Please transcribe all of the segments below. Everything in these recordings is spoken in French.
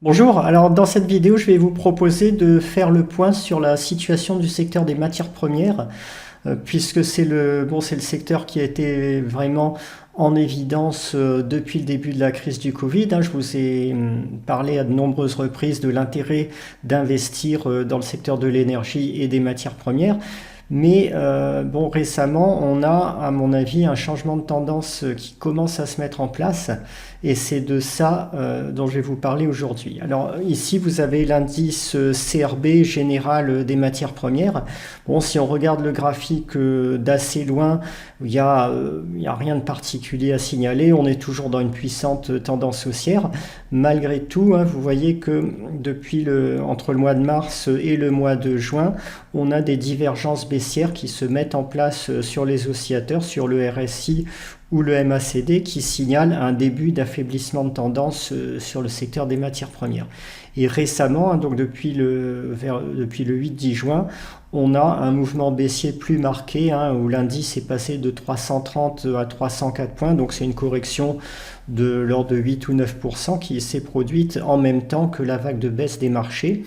Bonjour, alors dans cette vidéo je vais vous proposer de faire le point sur la situation du secteur des matières premières puisque c'est le secteur qui a été vraiment en évidence depuis le début de la crise du Covid. Je vous ai parlé à de nombreuses reprises de l'intérêt d'investir dans le secteur de l'énergie et des matières premières. Mais récemment, on a, à mon avis, un changement de tendance qui commence à se mettre en place, et c'est de ça dont je vais vous parler aujourd'hui. Alors ici, vous avez l'indice CRB général des matières premières. Bon, si on regarde le graphique d'assez loin, il y a rien de particulier à signaler. On est toujours dans une puissante tendance haussière. Malgré tout, vous voyez que entre le mois de mars et le mois de juin, on a des divergences baissières qui se mettent en place sur les oscillateurs, sur le RSI ou le MACD, qui signalent un début d'affaiblissement de tendance sur le secteur des matières premières. Et récemment, donc depuis le 8-10 juin, on a un mouvement baissier plus marqué, où l'indice est passé de 330 à 304 points, donc c'est une correction de l'ordre de 8 ou 9% qui s'est produite en même temps que la vague de baisse des marchés.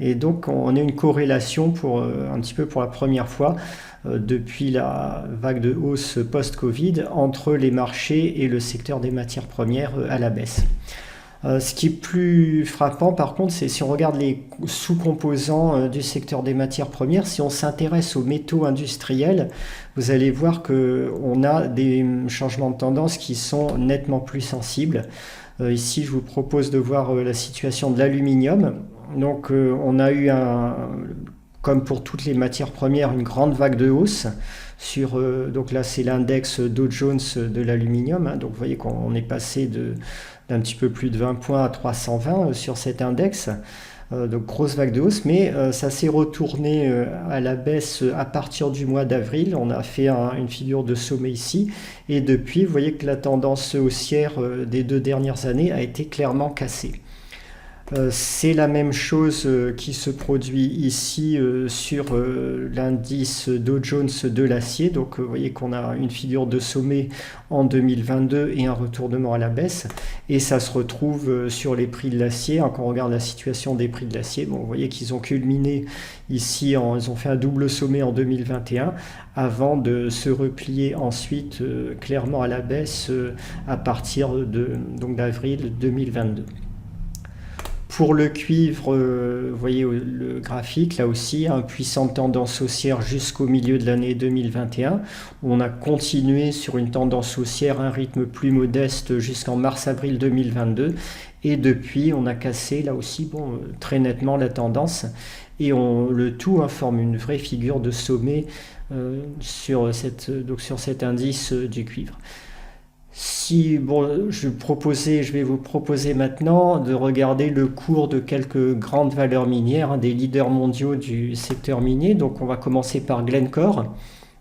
Et donc on a une corrélation un petit peu pour la première fois depuis la vague de hausse post-Covid entre les marchés et le secteur des matières premières à la baisse. Ce qui est plus frappant par contre, c'est si on regarde les sous-composants du secteur des matières premières, si on s'intéresse aux métaux industriels, vous allez voir qu'on a des changements de tendance qui sont nettement plus sensibles. Ici, je vous propose de voir la situation de l'aluminium. Donc on a eu, comme pour toutes les matières premières, une grande vague de hausse. Donc là, c'est l'index Dow Jones de l'aluminium. Donc vous voyez qu'on est passé d'un petit peu plus de 20 points à 320 sur cet index. Donc grosse vague de hausse, mais ça s'est retourné à la baisse à partir du mois d'avril. On a fait une figure de sommet ici, et depuis, vous voyez que la tendance haussière des 2 dernières années a été clairement cassée. C'est la même chose qui se produit ici sur l'indice Dow Jones de l'acier. Donc vous voyez qu'on a une figure de sommet en 2022 et un retournement à la baisse. Et ça se retrouve sur les prix de l'acier. Quand on regarde la situation des prix de l'acier, vous voyez qu'ils ont culminé ici, ils ont fait un double sommet en 2021 avant de se replier ensuite clairement à la baisse à partir d'avril 2022. Pour le cuivre, vous voyez le graphique, là aussi, une puissante tendance haussière jusqu'au milieu de l'année 2021. On a continué sur une tendance haussière, un rythme plus modeste jusqu'en mars-avril 2022. Et depuis, on a cassé, là aussi, très nettement la tendance. Et le tout forme une vraie figure de sommet sur cet indice du cuivre. Je vais vous proposer maintenant de regarder le cours de quelques grandes valeurs minières, des leaders mondiaux du secteur minier. Donc on va commencer par Glencore.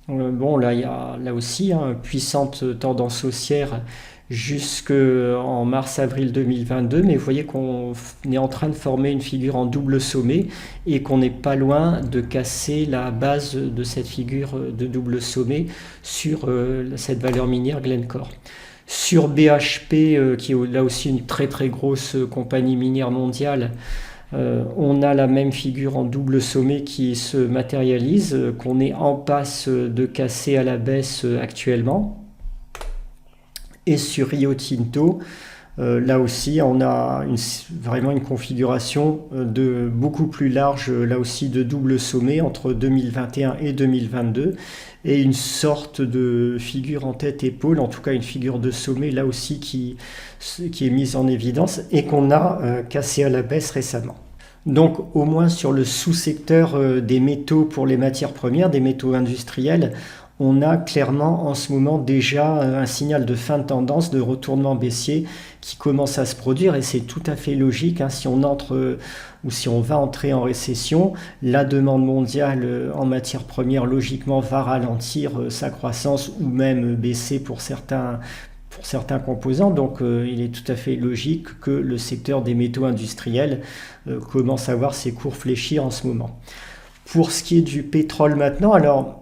Là, il y a là aussi une puissante tendance haussière jusqu'en mars-avril 2022, mais vous voyez qu'on est en train de former une figure en double sommet et qu'on n'est pas loin de casser la base de cette figure de double sommet sur cette valeur minière Glencore. Sur BHP, qui est là aussi une très très grosse compagnie minière mondiale, on a la même figure en double sommet qui se matérialise, qu'on est en passe de casser à la baisse actuellement. Et sur Rio Tinto, là aussi, on a vraiment une configuration de beaucoup plus large, là aussi de double sommet entre 2021 et 2022, et une sorte de figure en tête-épaule, en tout cas une figure de sommet là aussi qui est mise en évidence et qu'on a cassé à la baisse récemment. Donc au moins sur le sous-secteur des métaux pour les matières premières, des métaux industriels, on a clairement en ce moment déjà un signal de fin de tendance, de retournement baissier qui commence à se produire, et c'est tout à fait logique. Si on entre ou si on va entrer en récession, la demande mondiale en matières premières logiquement va ralentir sa croissance ou même baisser pour certains composants. Donc il est tout à fait logique que le secteur des métaux industriels commence à voir ses cours fléchir en ce moment. Pour ce qui est du pétrole maintenant, alors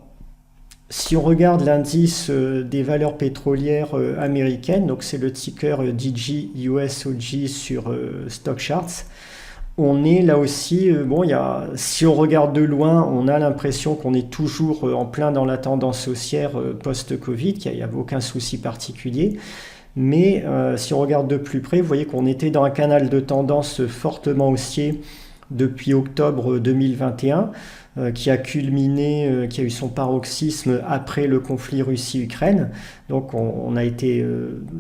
Si on regarde l'indice des valeurs pétrolières américaines, donc c'est le ticker DG USOG sur Stock Charts, on est là aussi, si on regarde de loin, on a l'impression qu'on est toujours en plein dans la tendance haussière post-Covid, qu'il n'y a aucun souci particulier. Mais si on regarde de plus près, vous voyez qu'on était dans un canal de tendance fortement haussier depuis octobre 2021, qui a culminé, qui a eu son paroxysme après le conflit Russie-Ukraine. Donc on a été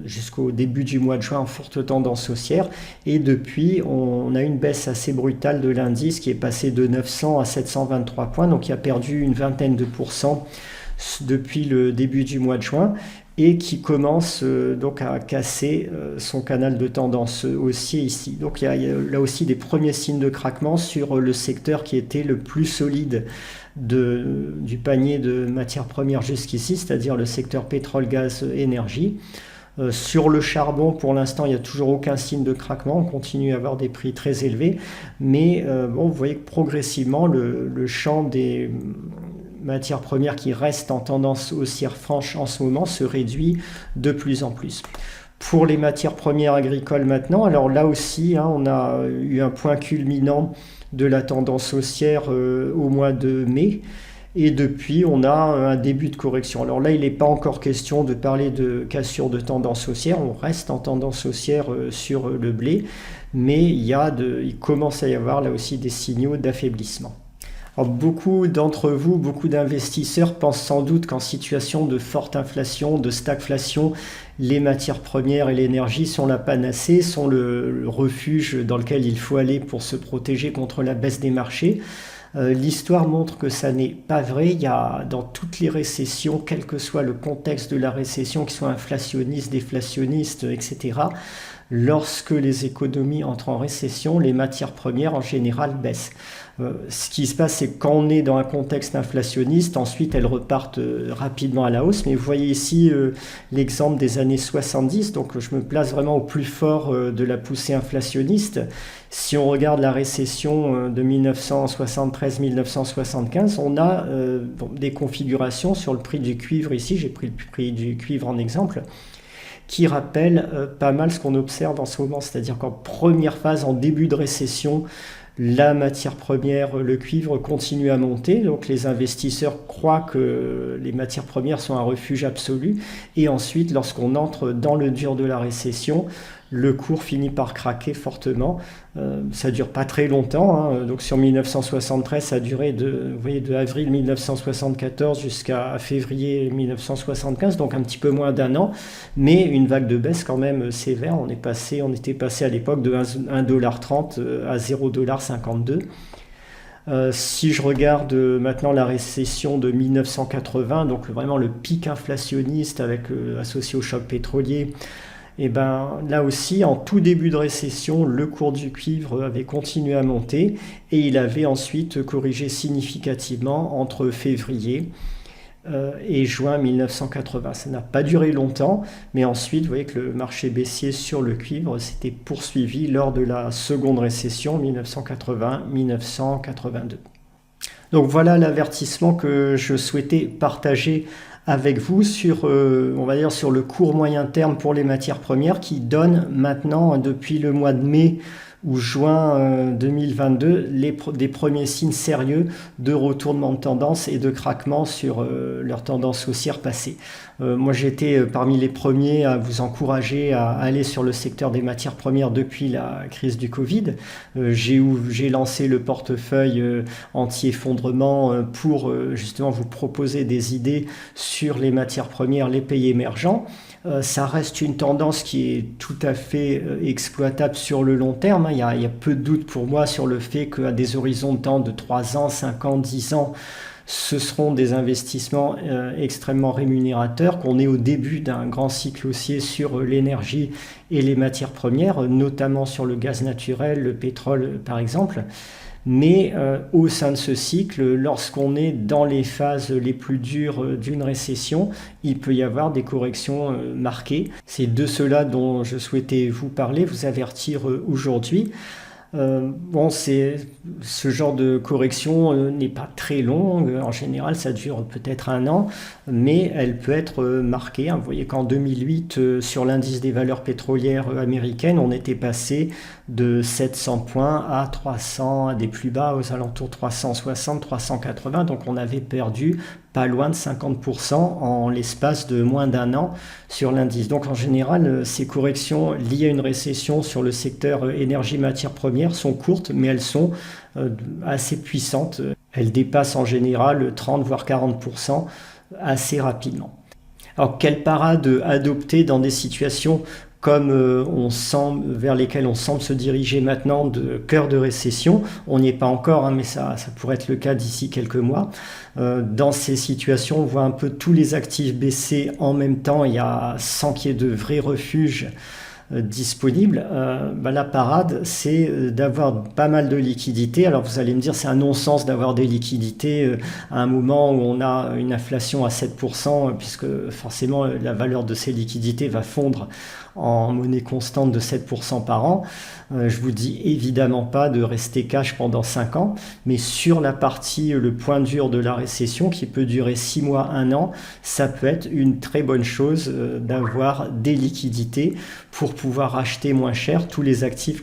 jusqu'au début du mois de juin en forte tendance haussière, et depuis on a une baisse assez brutale de l'indice qui est passé de 900 à 723 points, donc il a perdu une vingtaine de pourcents depuis le début du mois de juin, et qui commence donc à casser son canal de tendance haussier ici. Donc il y a là aussi des premiers signes de craquement sur le secteur qui était le plus solide du panier de matières premières jusqu'ici, c'est-à-dire le secteur pétrole, gaz, énergie. Sur le charbon, pour l'instant, il n'y a toujours aucun signe de craquement. On continue à avoir des prix très élevés. Mais vous voyez que progressivement, le champ des matières premières qui restent en tendance haussière franche en ce moment se réduit de plus en plus. Pour les matières premières agricoles maintenant, alors là aussi, on a eu un point culminant de la tendance haussière au mois de mai. Et depuis, on a un début de correction. Alors là, il n'est pas encore question de parler de cassure de tendance haussière. On reste en tendance haussière sur le blé. Mais il commence à y avoir là aussi des signaux d'affaiblissement. Alors, beaucoup d'entre vous, beaucoup d'investisseurs pensent sans doute qu'en situation de forte inflation, de stagflation, les matières premières et l'énergie sont la panacée, sont le refuge dans lequel il faut aller pour se protéger contre la baisse des marchés. L'histoire montre que ça n'est pas vrai. Il y a dans toutes les récessions, quel que soit le contexte de la récession, qu'il soit inflationniste, déflationniste, etc., lorsque les économies entrent en récession, les matières premières en général baissent. Ce qui se passe, c'est que quand on est dans un contexte inflationniste, ensuite elles repartent rapidement à la hausse. Mais vous voyez ici l'exemple des années 70, donc je me place vraiment au plus fort de la poussée inflationniste. Si on regarde la récession de 1973-1975, on a des configurations sur le prix du cuivre ici. J'ai pris le prix du cuivre en exemple, qui rappelle pas mal ce qu'on observe en ce moment. C'est-à-dire qu'en première phase, en début de récession, la matière première, le cuivre, continue à monter. Donc les investisseurs croient que les matières premières sont un refuge absolu. Et ensuite, lorsqu'on entre dans le dur de la récession, le cours finit par craquer fortement. Ça dure pas très longtemps. Donc sur 1973, ça a duré de avril 1974 jusqu'à février 1975, donc un petit peu moins d'un an, mais une vague de baisse quand même sévère. On était passé à l'époque de 1,30$ à 0,52$. Si je regarde maintenant la récession de 1980, donc vraiment le pic inflationniste associé au choc pétrolier, et là aussi, en tout début de récession, le cours du cuivre avait continué à monter et il avait ensuite corrigé significativement entre février et juin 1980. Ça n'a pas duré longtemps, mais ensuite, vous voyez que le marché baissier sur le cuivre s'était poursuivi lors de la seconde récession 1980-1982. Donc voilà l'avertissement que je souhaitais partager avec vous sur le court moyen terme pour les matières premières, qui donne maintenant, depuis le mois de mai ou juin 2022, des premiers signes sérieux de retournement de tendance et de craquement sur leur tendance haussière passée. Moi, j'étais parmi les premiers à vous encourager à aller sur le secteur des matières premières depuis la crise du Covid. J'ai lancé le portefeuille anti-effondrement pour justement vous proposer des idées sur les matières premières, les pays émergents. Ça reste une tendance qui est tout à fait exploitable sur le long terme. Il y a peu de doute pour moi sur le fait qu'à des horizons de temps de 3 ans, 5 ans, 10 ans, ce seront des investissements extrêmement rémunérateurs, qu'on est au début d'un grand cycle haussier sur l'énergie et les matières premières, notamment sur le gaz naturel, le pétrole par exemple. Mais au sein de ce cycle, lorsqu'on est dans les phases les plus dures d'une récession, il peut y avoir des corrections marquées. C'est de cela dont je souhaitais vous parler, vous avertir aujourd'hui. Bon, ce genre de correction n'est pas très longue. En général, ça dure peut-être un an, mais elle peut être marquée, hein. Vous voyez qu'en 2008, sur l'indice des valeurs pétrolières américaines, on était passé de 700 points à 300, à des plus bas aux alentours de 360, 380. Donc on avait perdu pas loin de 50% en l'espace de moins d'un an sur l'indice. Donc en général, ces corrections liées à une récession sur le secteur énergie matières premières sont courtes, mais elles sont assez puissantes. Elles dépassent en général 30 voire 40% assez rapidement. Alors, quelle parade adopter dans des situations comme vers lesquelles on semble se diriger maintenant de cœur de récession? On n'y est pas encore, hein, mais ça pourrait être le cas d'ici quelques mois. Dans ces situations, on voit un peu tous les actifs baisser en même temps, sans qu'il y ait de vrais refuges disponible, la parade, c'est d'avoir pas mal de liquidités. Alors vous allez me dire, c'est un non-sens d'avoir des liquidités à un moment où on a une inflation à 7%, puisque forcément la valeur de ces liquidités va fondre en monnaie constante de 7% par an. Je vous dis évidemment pas de rester cash pendant 5 ans, mais sur la partie, le point dur de la récession, qui peut durer 6 mois, 1 an, ça peut être une très bonne chose d'avoir des liquidités pour pouvoir acheter moins cher tous les actifs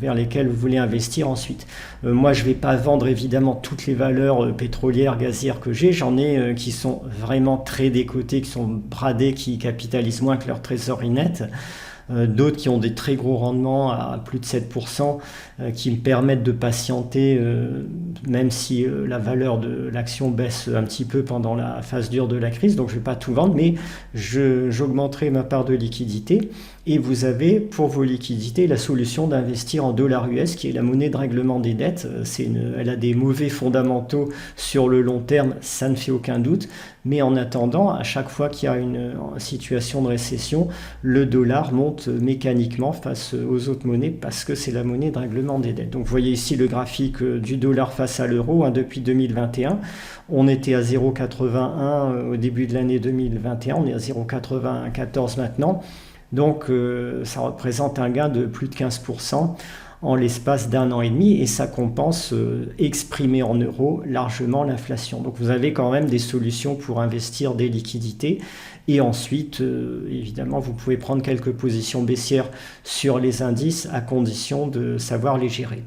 vers lesquels vous voulez investir ensuite. Moi, je ne vais pas vendre évidemment toutes les valeurs pétrolières, gazières que j'ai. J'en ai qui sont vraiment très décotées, qui sont bradées, qui capitalisent moins que leur trésorerie nette. D'autres qui ont des très gros rendements à plus de 7%, qui me permettent de patienter, même si la valeur de l'action baisse un petit peu pendant la phase dure de la crise. Donc je ne vais pas tout vendre, mais j'augmenterai ma part de liquidité. Et vous avez pour vos liquidités la solution d'investir en dollars US, qui est la monnaie de règlement des dettes. Elle a des mauvais fondamentaux sur le long terme, ça ne fait aucun doute. Mais en attendant, à chaque fois qu'il y a une situation de récession, le dollar monte mécaniquement face aux autres monnaies parce que c'est la monnaie de règlement des dettes. Donc vous voyez ici le graphique du dollar face à l'euro, hein, depuis 2021. On était à 0,81 au début de l'année 2021, on est à 0,94 maintenant. Donc ça représente un gain de plus de 15% en l'espace d'un an et demi, et ça compense, exprimé en euros, largement l'inflation. Donc vous avez quand même des solutions pour investir des liquidités, et ensuite évidemment vous pouvez prendre quelques positions baissières sur les indices à condition de savoir les gérer.